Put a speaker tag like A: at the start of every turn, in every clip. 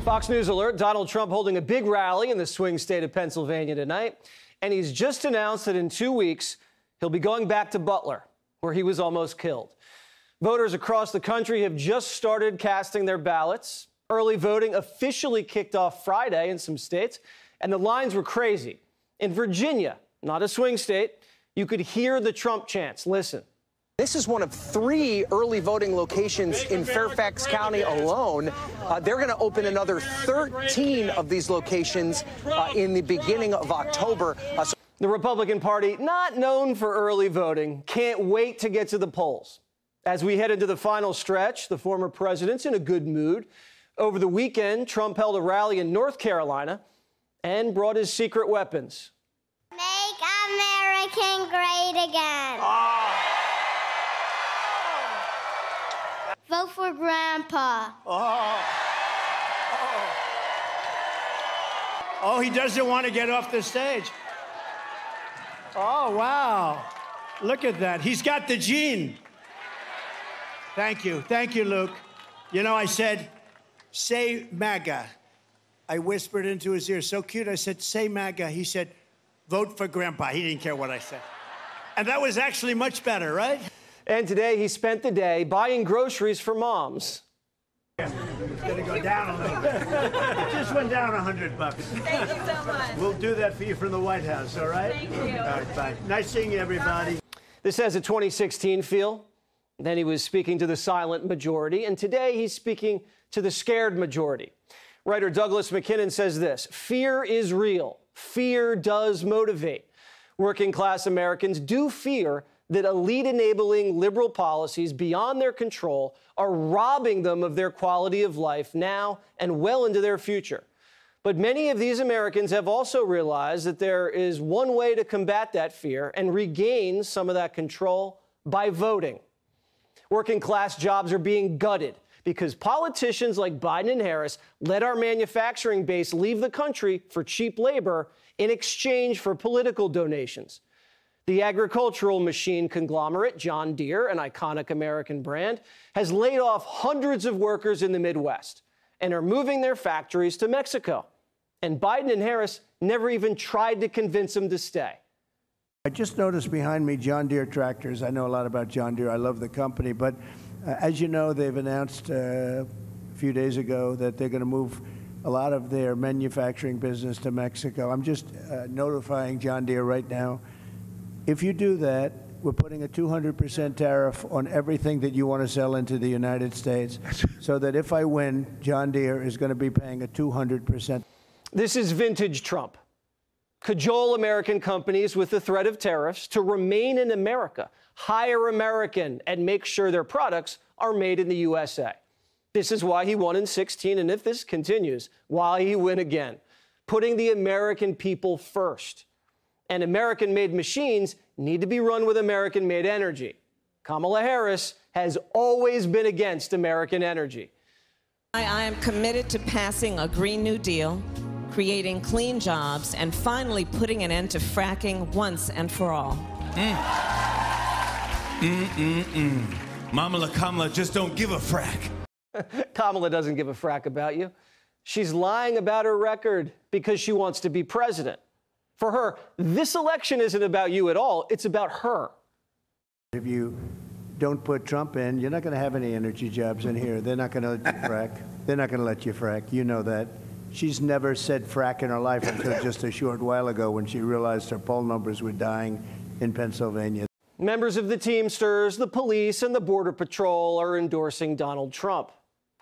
A: Fox News alert, Donald Trump holding a big rally in the swing state of Pennsylvania tonight. And he's just announced that in 2 weeks, he'll be going back to Butler, where he was almost killed. Voters across the country have just started casting their ballots. Early voting officially kicked off Friday in some states, and the lines were crazy. In Virginia, not a swing state, you could hear the Trump chants. Listen.
B: This is one of 3 early voting locations in Fairfax County alone. They're going to open another 13 of these locations in the beginning of October.
A: The Republican Party, not known for early voting, can't wait to get to the polls. As we head into the final stretch, the former president's in a good mood. Over the weekend, Trump held a rally in North Carolina and brought his secret weapons.
C: Make America great again. Vote for Grandpa.
D: Oh, he doesn't want to get off the stage. Oh, wow. Look at that. He's got the gene. Thank you. Thank you, Luke. You know, I said, say MAGA. I whispered into his ear, so cute. I said, say MAGA. He said, vote for Grandpa. He didn't care what I said. And that was actually much better, right?
A: And today he spent the day buying groceries for moms.
D: It's going to go down a little bit. It just went down $100.
E: Thank you so much.
D: We'll do that for you from the White House, all right?
E: Thank you.
D: All right, bye. Nice seeing you, everybody.
A: This has a 2016 feel. Then he was speaking to the silent majority, and today he's speaking to the scared majority. Writer Douglas McKinnon says this: fear is real. Fear does motivate. Working class Americans do fear that elite-enabling liberal policies beyond their control are robbing them of their quality of life now and well into their future. But many of these Americans have also realized that there is one way to combat that fear and regain some of that control: by voting. Working class jobs are being gutted because politicians like Biden and Harris let our manufacturing base leave the country for cheap labor in exchange for political donations. The agricultural machine conglomerate, John Deere, an iconic American brand, has laid off hundreds of workers in the Midwest and are moving their factories to Mexico. And Biden and Harris never even tried to convince them to stay.
D: I just noticed behind me John Deere tractors. I know a lot about John Deere. I love the company. But as you know, they've announced a few days ago that they're going to move a lot of their manufacturing business to Mexico. I'm just notifying John Deere right now. If you do that, we're putting a 200% tariff on everything that you want to sell into the United States, so that if I win, John Deere is going to be paying a 200%.
A: This is vintage Trump. Cajole American companies with the threat of tariffs to remain in America, hire American, and make sure their products are made in the USA. This is why he won in 2016, and if this continues, why he win again. Putting the American people first. And American-made machines need to be run with American-made energy. Kamala Harris has always been against American energy.
E: I am committed to passing a Green New Deal, creating clean jobs, and finally putting an end to fracking once and for all.
F: Mama Kamala just don't give a frack.
A: Kamala doesn't give a frack about you. She's lying about her record because she wants to be president. For her, this election isn't about you at all. It's about her.
D: If you don't put Trump in, you're not going to have any energy jobs in here. They're not going to let you frack. They're not going to let you frack. You know that. She's never said frack in her life until just a short while ago when she realized her poll numbers were dying in Pennsylvania.
A: Members of the Teamsters, the police, and the Border Patrol are endorsing Donald Trump.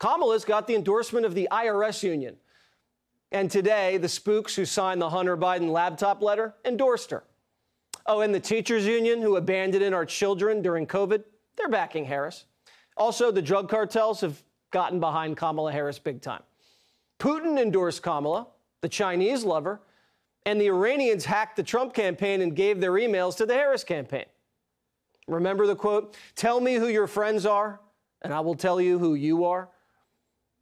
A: Kamala's got the endorsement of the IRS union. And today, the spooks who signed the Hunter Biden laptop letter endorsed her. Oh, and the teachers union who abandoned our children during COVID, they're backing Harris. Also, the drug cartels have gotten behind Kamala Harris big time. Putin endorsed Kamala, the Chinese lover, and the Iranians hacked the Trump campaign and gave their emails to the Harris campaign. Remember the quote, "Tell me who your friends are, and I will tell you who you are."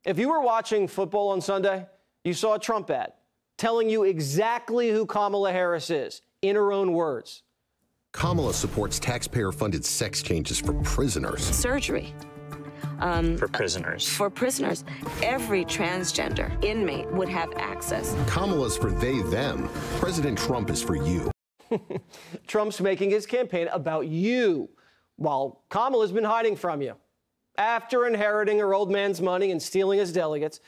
A: If you were watching football on Sunday, you saw a Trump ad telling you exactly who Kamala Harris is, in her own words.
G: Kamala supports taxpayer-funded sex changes for prisoners.
H: Surgery.
G: For prisoners.
H: For prisoners, every transgender inmate would have access.
I: Kamala's for they, them. President Trump is for you.
A: Trump's making his campaign about you, while Kamala's been hiding from you. After inheriting her old man's money and stealing his delegates,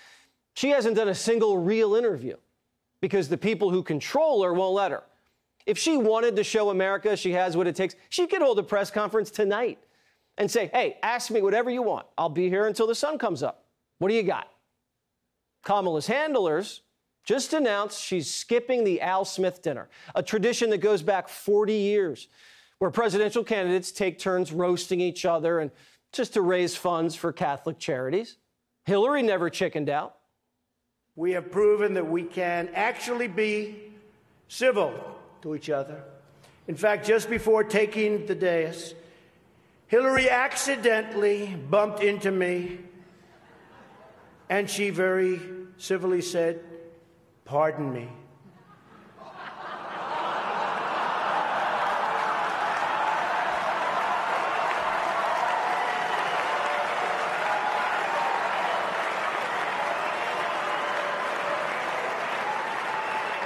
A: she hasn't done a single real interview because the people who control her won't let her. If she wanted to show America she has what it takes, she could hold a press conference tonight and say, hey, ask me whatever you want. I'll be here until the sun comes up. What do you got? Kamala's handlers just announced she's skipping the Al Smith dinner, a tradition that goes back 40 years, where presidential candidates take turns roasting each other and just to raise funds for Catholic charities. Hillary never chickened out.
D: We have proven that we can actually be civil to each other. In fact, just before taking the dais, Hillary accidentally bumped into me, and she very civilly said, "Pardon me."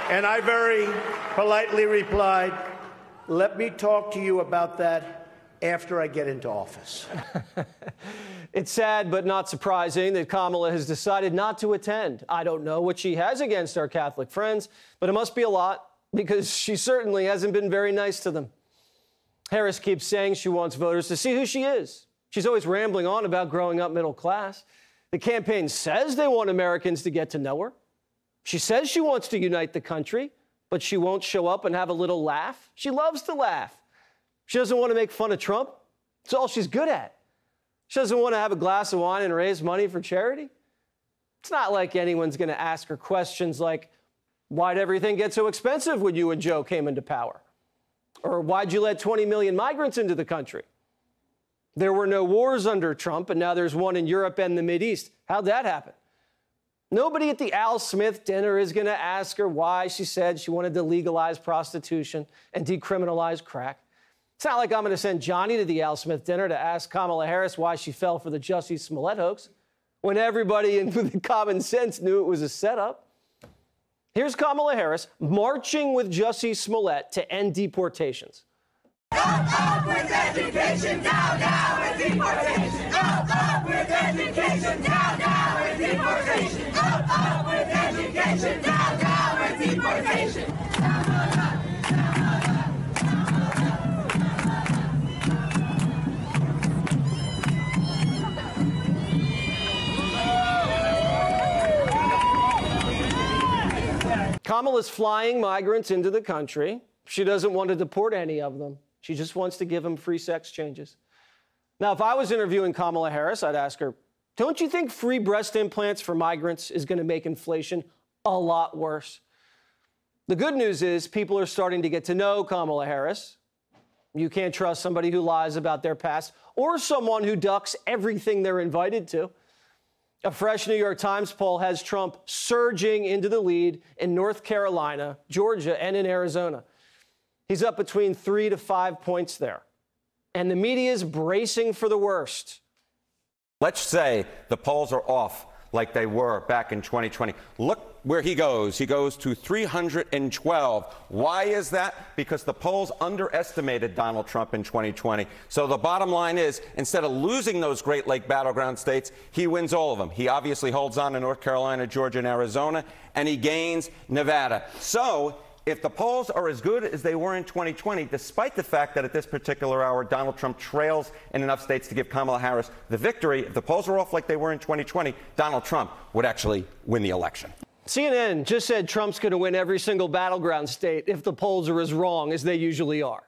D: And I very politely replied, "Let me talk to you about that after I get into office."
A: It's sad but not surprising that Kamala has decided not to attend. I don't know what she has against our Catholic friends, but it must be a lot because she certainly hasn't been very nice to them. Harris keeps saying she wants voters to see who she is. She's always rambling on about growing up middle class. The campaign says they want Americans to get to know her. She says she wants to unite the country, but she won't show up and have a little laugh. She loves to laugh. She doesn't want to make fun of Trump. It's all she's good at. She doesn't want to have a glass of wine and raise money for charity. It's not like anyone's going to ask her questions like, why'd everything get so expensive when you and Joe came into power? Or why'd you let 20 million migrants into the country? There were no wars under Trump, and now there's one in Europe and the Mideast. How'd that happen? Nobody at the Al Smith dinner is going to ask her why she said she wanted to legalize prostitution and decriminalize crack. It's not like I'm going to send Johnny to the Al Smith dinner to ask Kamala Harris why she fell for the Jussie Smollett hoax, when everybody with common sense knew it was a setup. Here's Kamala Harris marching with Jussie Smollett to end deportations.
J: Up with education, down, down with deportation. Up with education, down, down with deportation. Up with education, down, down with deportation.
A: Kamala's flying migrants into the country. She doesn't want to deport any of them. She just wants to give them free sex changes. Now, if I was interviewing Kamala Harris, I'd ask her, don't you think free breast implants for migrants is going to make inflation a lot worse? The good news is people are starting to get to know Kamala Harris. You can't trust somebody who lies about their past or someone who ducks everything they're invited to. A fresh New York Times poll has Trump surging into the lead in North Carolina, Georgia, and in Arizona. He's up between 3 to 5 points there. And the media is bracing for the worst.
K: Let's say the polls are off like they were back in 2020. Look where he goes. He goes to 312. Why is that? Because the polls underestimated Donald Trump in 2020. So the bottom line is, instead of losing those Great Lake battleground states, he wins all of them. He obviously holds on to North Carolina, Georgia, and Arizona, and he gains Nevada. So if the polls are as good as they were in 2020, despite the fact that at this particular hour Donald Trump trails in enough states to give Kamala Harris the victory, if the polls are off like they were in 2020, Donald Trump would actually win the election.
A: CNN just said Trump's going to win every single battleground state if the polls are as wrong as they usually are.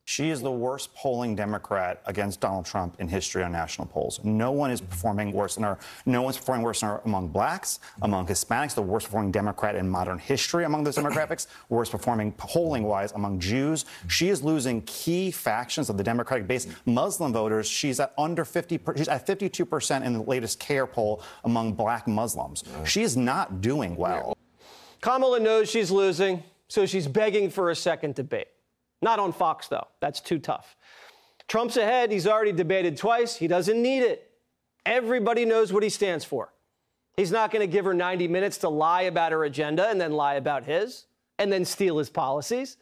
L: She is the worst polling Democrat against Donald Trump in history on national polls. No one is performing worse than her. No one's performing worse than her among blacks, among Hispanics, the worst performing Democrat in modern history among those demographics, worst performing polling-wise among Jews. She is losing key factions of the Democratic base. Muslim voters, she's at under 50%. She's at 52% in the latest CAIR poll among black Muslims. She is not doing well.
A: Kamala knows she's losing, so she's begging for a second debate. Not on Fox, though. That's too tough. Trump's ahead. He's already debated twice. He doesn't need it. Everybody knows what he stands for. He's not going to give her 90 minutes to lie about her agenda and then lie about his and then steal his policies.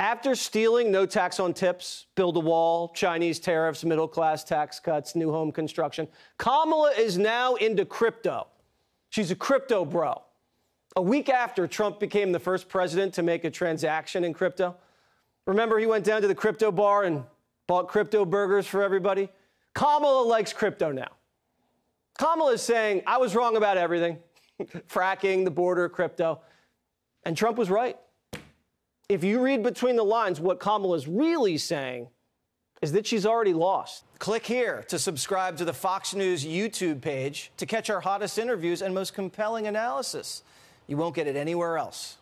A: After stealing no tax on tips, build a wall, Chinese tariffs, middle-class tax cuts, new home construction, Kamala is now into crypto. She's a crypto bro. A week after Trump became the first president to make a transaction in crypto, remember he went down to the crypto bar and bought crypto burgers for everybody? Kamala likes crypto now. Kamala is saying, I was wrong about everything, fracking, the border, crypto, and Trump was right. If you read between the lines, what Kamala's really saying is that she's already lost. Click here to subscribe to the Fox News YouTube page to catch our hottest interviews and most compelling analysis. You won't get it anywhere else.